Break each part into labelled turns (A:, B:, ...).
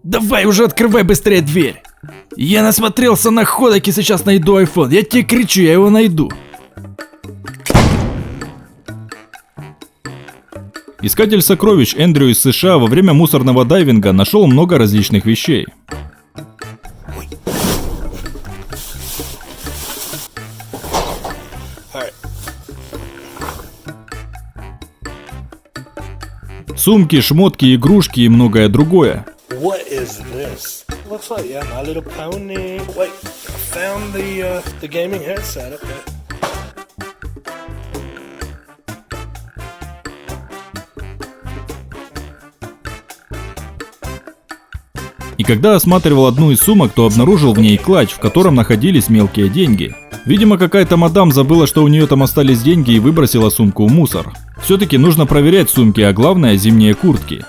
A: Давай уже открывай быстрее дверь. Я насмотрелся находок и сейчас найду iPhone. Я тебе кричу, я его найду.
B: Искатель сокровищ Эндрю из США во время мусорного дайвинга нашел много различных вещей. Сумки, шмотки, игрушки и многое другое.
C: What is this? Looks like, yeah, My Little Pony. Wait, I found the gaming headset. Okay.
B: И когда осматривал одну из сумок, то обнаружил в ней клатч, в котором находились мелкие деньги. Видимо, какая-то мадам забыла, что у нее там остались деньги и выбросила сумку в мусор. Все-таки нужно проверять сумки, а главное зимние куртки.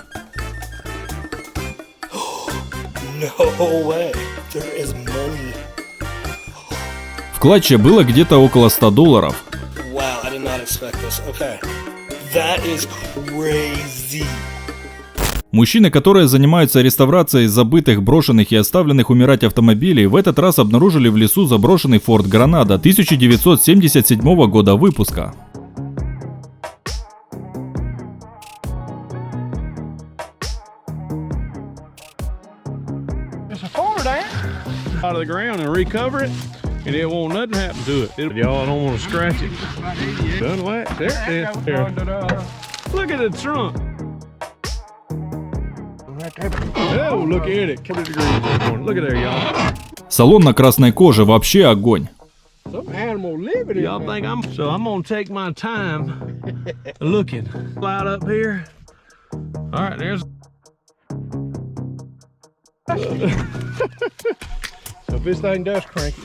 C: No way. There is money.
B: В клатче было где-то около $100.
C: Wow, I did not expect this. Okay. That is crazy.
B: Мужчины, которые занимаются реставрацией забытых, брошенных и оставленных умирать автомобилей, в этот раз обнаружили в лесу заброшенный Ford Granada 1977 года выпуска.
D: It's a Ford, ain't it? Out of the ground and recover it, and it won't nothing happen to it. Y'all don't want to scratch it. Done what? There it is. There. Look at the trunk. Oh, look at it. 40 degrees. Look at there, y'all.
B: Салон на красной коже, вообще огонь.
D: Some animal living in y'all think I'm so I'm gonna take my time looking. Slide up here. All right, there's. So if this thing does crank it.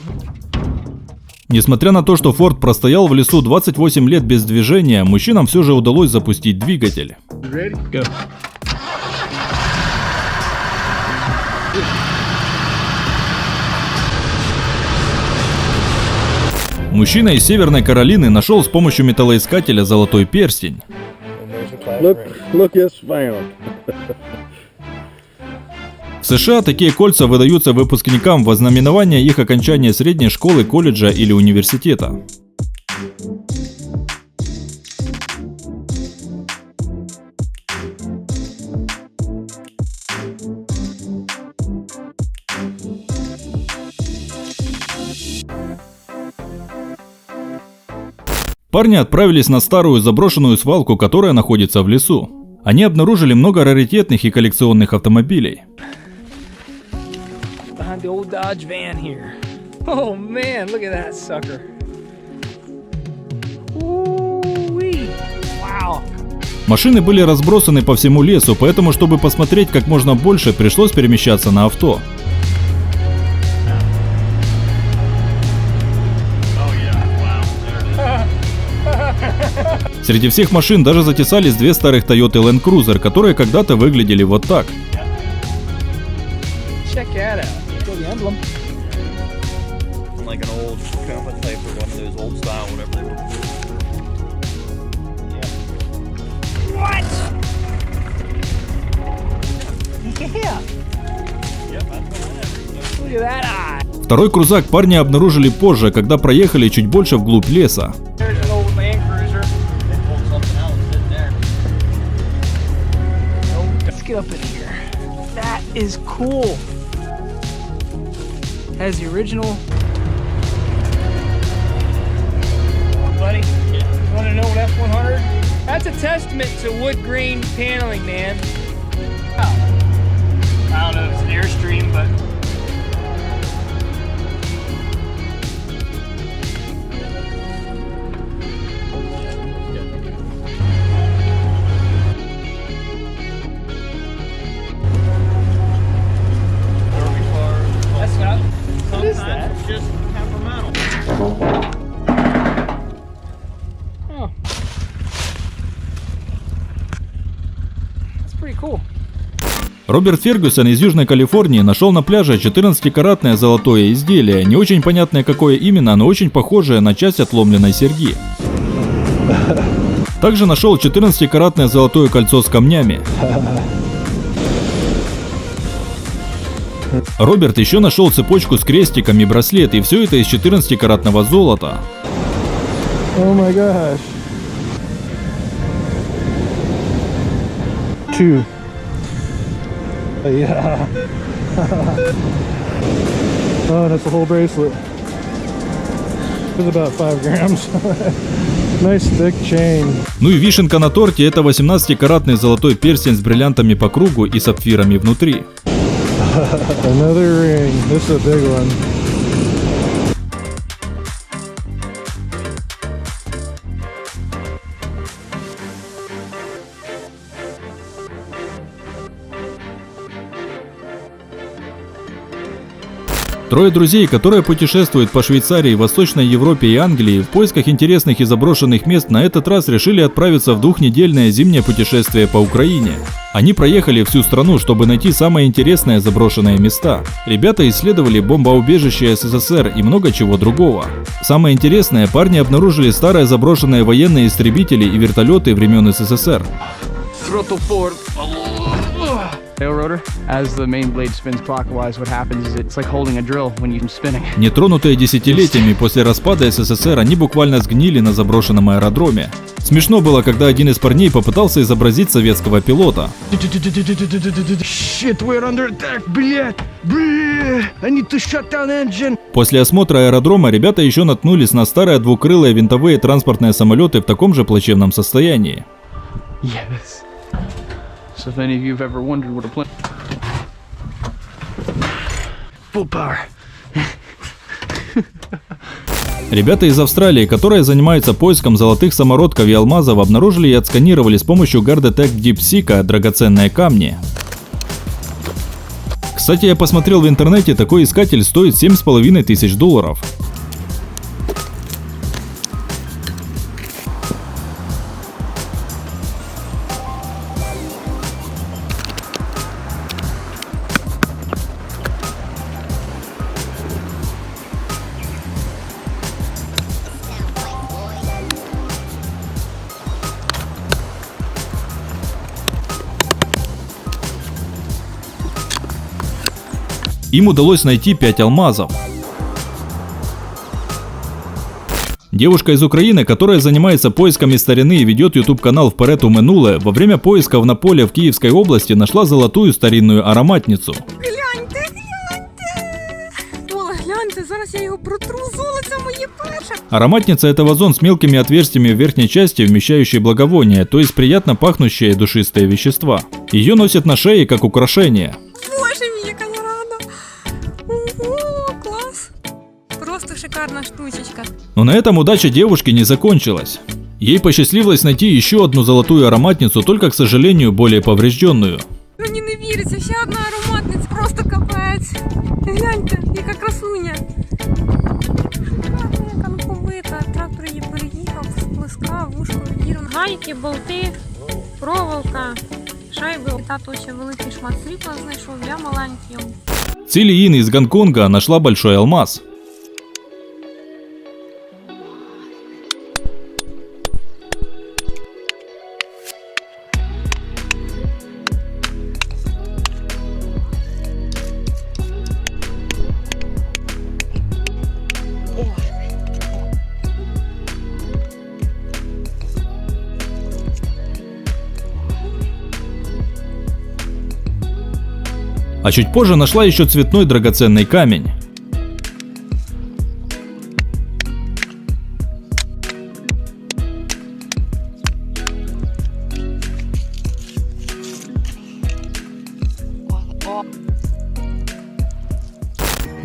B: Несмотря на то, что Ford простоял в лесу 28 лет без движения, мужчинам все же удалось запустить двигатель.
D: Ready? Go.
B: Мужчина из Северной Каролины нашел с помощью металлоискателя золотой перстень.
E: Look is found.
B: В США такие кольца выдаются выпускникам во знаменование их окончания средней школы, колледжа или университета. Парни отправились на старую заброшенную свалку, которая находится в лесу. Они обнаружили много раритетных и коллекционных автомобилей.
F: Behind the old Dodge van here. Oh man, look at that sucker. Ooh-wee. Wow.
B: Машины были разбросаны по всему лесу, поэтому, чтобы посмотреть как можно больше, пришлось перемещаться на авто. Среди всех машин даже затесались две старых Toyota Land Cruiser, которые когда-то выглядели вот так.
F: Check that out. Look at the emblem.
G: Like an old compass type or one of those old style, whatever they were.
F: What? Yeah. Look at that eye.
B: Второй крузак парни обнаружили позже, когда проехали чуть больше вглубь леса.
F: There's an old Land Cruiser.
G: They pulled something out and sitting there.
F: Let's get up in here. That is cool. Has the original. Buddy, you want to know what F100? That's a testament to wood grain paneling, man. I don't know if it's an Airstream, but. That's not. What is that?
G: It's just temperamental.
F: Oh. That's pretty cool.
B: Роберт Фергюсон из Южной Калифорнии нашел на пляже 14-каратное золотое изделие, не очень понятное какое именно, но очень похожее на часть отломленной серьги. Также нашел 14-каратное золотое кольцо с камнями. Роберт еще нашел цепочку с крестиком и браслет, и все это из 14-каратного золота.
E: Oh my gosh. 2. Yeah. Oh, that's a whole bracelet. It's about 5 grams. Nice thick chain.
B: Ну и вишенка на торте — это 18-каратный золотой перстень с бриллиантами по кругу и сапфирами внутри.
E: Another ring. This is a big one.
B: Трое друзей, которые путешествуют по Швейцарии, Восточной Европе и Англии в поисках интересных и заброшенных мест, на этот раз решили отправиться в двухнедельное зимнее путешествие по Украине. Они проехали всю страну, чтобы найти самые интересные заброшенные места. Ребята исследовали бомбоубежище СССР и много чего другого. Самое интересное, парни обнаружили старые заброшенные военные истребители и вертолеты времен СССР.
F: Throttle forward. Tail rotor. As the main blade spins clockwise, what happens is it's like holding a drill when you're spinning.
B: Нетронутые десятилетиями после распада СССР, они буквально сгнили на заброшенном аэродроме. Смешно было, когда один из парней попытался изобразить советского пилота.
F: Shit, we're under attack, блядь! I need to shut down engine.
B: После осмотра аэродрома ребята еще наткнулись на старые двукрылые винтовые транспортные самолеты в таком же плачевном состоянии.
F: Yes. So if any of you have ever wondered what a plane... Full power.
B: Ребята из Австралии, которые занимаются поиском золотых самородков и алмазов, обнаружили и отсканировали с помощью Guardetech Deep Seek драгоценные камни. Кстати, я посмотрел в интернете, такой искатель стоит $7500. Им удалось найти 5 алмазов. Девушка из Украины, которая занимается поисками старины и ведет YouTube-канал «Вперед у минуле», во время поисков на поле в Киевской области нашла золотую старинную ароматницу.
H: Гляньте, гляньте! Ола, гляньте, зараз я його протру, золото моє перше!
B: Ароматница – это вазон с мелкими отверстиями в верхней части, вмещающий благовония, то есть приятно пахнущие душистые вещества. Ее носят на шее как украшение.
H: Боже мій, яка я рада! Ого, клас! Просто шикарна штучечка.
B: Но на этом удача девушки не закончилась. Ей посчастливилось найти еще одну золотую ароматницу, только, к сожалению, более поврежденную.
H: Мені не віриться, ще одна ароматниця, просто капець. Гляньте, яка красуня. Шикарна, яка ну побита. Трактор її переїхав, сплескав, вушко відірвано. Гайки, болти, проволока, шайби. Тато ще великий шмат срібла знайшов, я маленький.
B: Цили Ин из Гонконга нашла большой алмаз. А чуть позже нашла еще цветной драгоценный камень.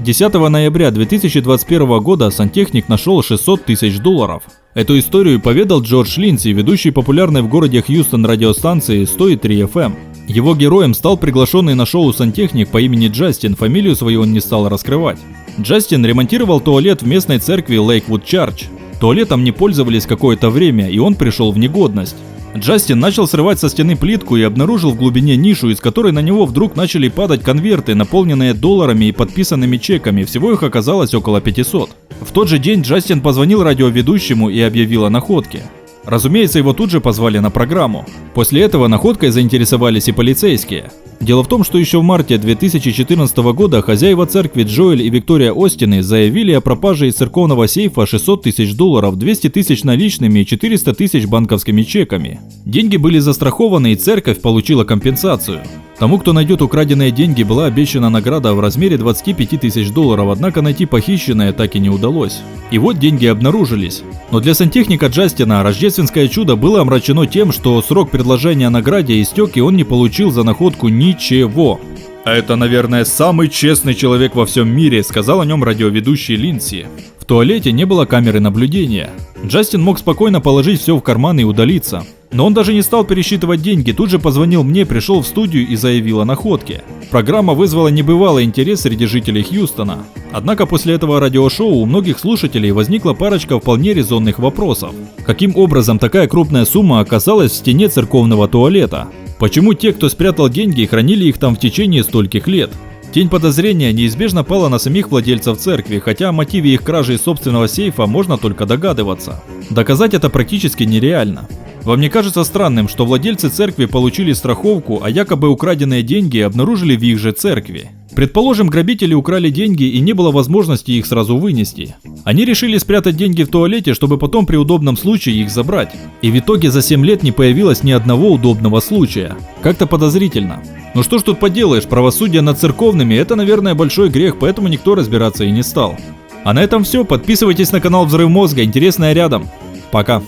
B: $10 ноября 2021 года сантехник нашел $600 000. Эту историю поведал Джордж Линдси, ведущий популярной в городе Хьюстон радиостанции 103 FM. Его героем стал приглашенный на шоу сантехник по имени Джастин, фамилию свою он не стал раскрывать. Джастин ремонтировал туалет в местной церкви Lakewood Church. Туалетом не пользовались какое-то время, и он пришел в негодность. Джастин начал срывать со стены плитку и обнаружил в глубине нишу, из которой на него вдруг начали падать конверты, наполненные долларами и подписанными чеками, всего их оказалось около 500. В тот же день Джастин позвонил радиоведущему и объявил о находке. Разумеется, его тут же позвали на программу. После этого находкой заинтересовались и полицейские. Дело в том, что еще в марте 2014 года хозяева церкви Джоэль и Виктория Остины заявили о пропаже из церковного сейфа $600 тысяч, 200 тысяч наличными и 400 тысяч банковскими чеками. Деньги были застрахованы, и церковь получила компенсацию. Тому, кто найдет украденные деньги, была обещана награда в размере $25 тысяч, однако найти похищенное так и не удалось. И вот деньги обнаружились. Но для сантехника Джастина рождественское чудо было омрачено тем, что срок предложения о награде истек, и он не получил за находку ничего. «А это, наверное, самый честный человек во всем мире», — сказал о нем радиоведущий Линдси. В туалете не было камеры наблюдения. Джастин мог спокойно положить все в карман и удалиться. Но он даже не стал пересчитывать деньги, тут же позвонил мне, пришел в студию и заявил о находке. Программа вызвала небывалый интерес среди жителей Хьюстона. Однако после этого радиошоу у многих слушателей возникла парочка вполне резонных вопросов. Каким образом такая крупная сумма оказалась в стене церковного туалета? Почему те, кто спрятал деньги, хранили их там в течение стольких лет? Тень подозрения неизбежно пала на самих владельцев церкви, хотя о мотиве их кражи из собственного сейфа можно только догадываться. Доказать это практически нереально. Вам не кажется странным, что владельцы церкви получили страховку, а якобы украденные деньги обнаружили в их же церкви? Предположим, грабители украли деньги и не было возможности их сразу вынести. Они решили спрятать деньги в туалете, чтобы потом при удобном случае их забрать. И в итоге за 7 лет не появилось ни одного удобного случая. Как-то подозрительно. Ну что ж тут поделаешь, правосудие над церковными — это, наверное, большой грех, поэтому никто разбираться и не стал. А на этом все. Подписывайтесь на канал Взрыв Мозга, интересное рядом. Пока.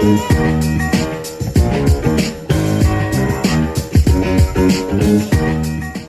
I: Thank you.